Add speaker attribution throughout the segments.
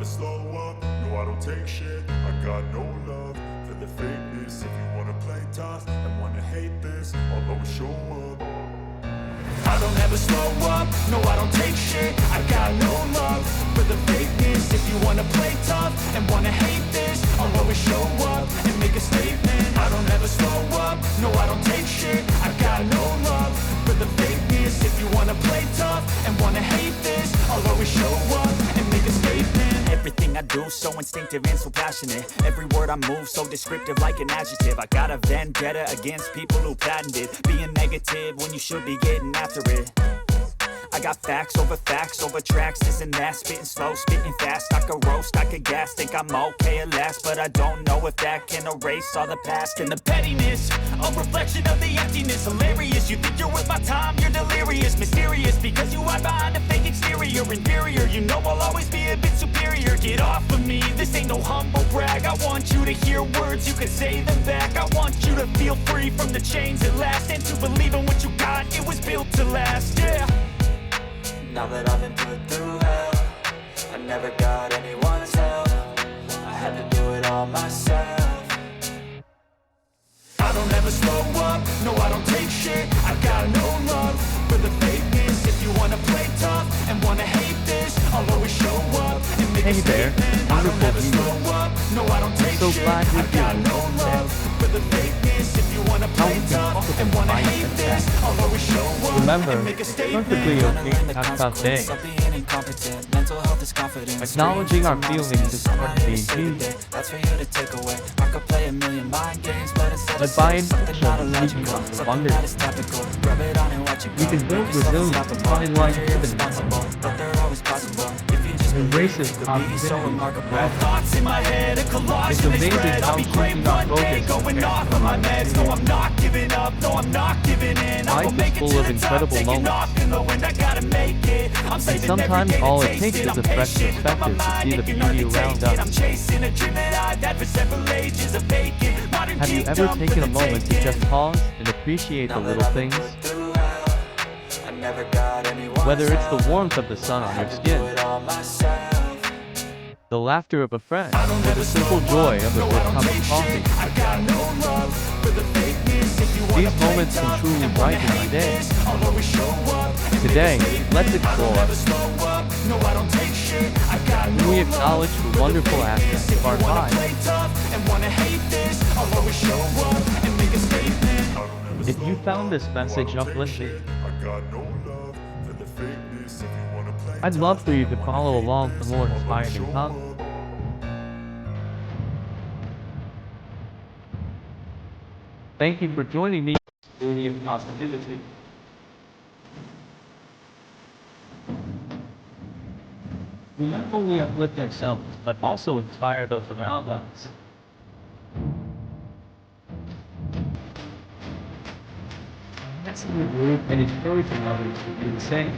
Speaker 1: slow up, no I don't take shit. I got no love for the fakeness. If you wanna play tough and wanna hate this, I'll always show up. I don't ever slow up, no I don't take shit. I got no love for the fakeness. If you wanna play tough and wanna hate this, I'll always show up and make a statement. I don't ever slow up, no I don't take shit. I got no love for the fakeness. If you wanna play tough and wanna hate this, I'll always show up and make a statement. Everything I do so instinctive and so passionate. Every word I move so descriptive like an adjective. I got a vendetta against people who patented being negative when you should be getting after it. I got facts over tracks, this and that. Spitting slow, spitting fast. I could roast, I could gas. Think I'm okay at last, but I don't know if that can erase all the past. And the pettiness, a reflection of the emptiness. Hilarious, you think you're worth my time, you're delirious. Mysterious, because you hide behind a fake exterior. Inferior, you know I'll always be a bit superior. Get off of me, this ain't no humble brag. I want you to hear words, you can say them back. I want you to feel free from the chains at last, and to believe in what you got, it was built to last, yeah. Now that I've been put through hell, I never got anyone's help. I had to do it all myself. I don't ever slow up, no I don't take shit. I got no love for the fakeness. If you wanna play tough and wanna hate this, I'll always show up and make a statement. I don't ever slow up, no I don't take shit. I got no love for the fakeness. If you wanna play tough and wanna hate this, I'll always show up and make a statement.
Speaker 2: Perfectly okay to have tough days. Acknowledging our feelings is part of being human. But by intention, we can become wonders. We can build resilience and find life even embraces positivity.
Speaker 1: Thoughts in my head, a collage and they spread. I'll be great one day, going off of my meds. No, I'm not giving up, no, I'm not giving in. I will make it to the top, taking off in the wind. I gotta make it. I'm saving
Speaker 2: sometimes
Speaker 1: every day
Speaker 2: all
Speaker 1: to
Speaker 2: it
Speaker 1: taste
Speaker 2: takes
Speaker 1: it.
Speaker 2: is
Speaker 1: I'm
Speaker 2: a fresh
Speaker 1: patient, but my
Speaker 2: perspective to
Speaker 1: mind,
Speaker 2: see the
Speaker 1: it can hardly
Speaker 2: beauty around
Speaker 1: take it. I'm
Speaker 2: us.
Speaker 1: chasing a dream that I've had for several ages of vacant. Modern
Speaker 2: Have you ever taken a moment to just pause and appreciate the little things? Whether it's the warmth of the sun on your skin, the laughter of a friend, or the simple joy of a good cup of coffee. These moments can truly brighten our day. Today, let's explore. When we acknowledge the wonderful aspects of our lives. If you found this message uplifting, I'd love for you to follow along for more inspiring content. Thank you for joining me in positivity. We not only uplift ourselves, but also inspire those around us. Passing the word and encouraging others to do the same.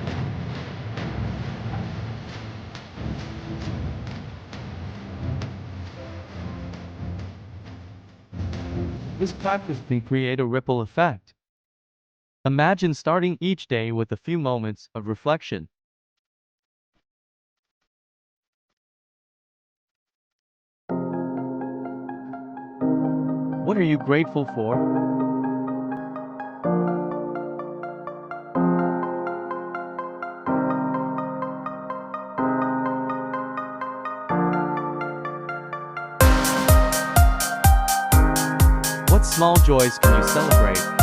Speaker 2: This practice can create a ripple effect. Imagine starting each day with a few moments of reflection. What are you grateful for? What small joys can you celebrate?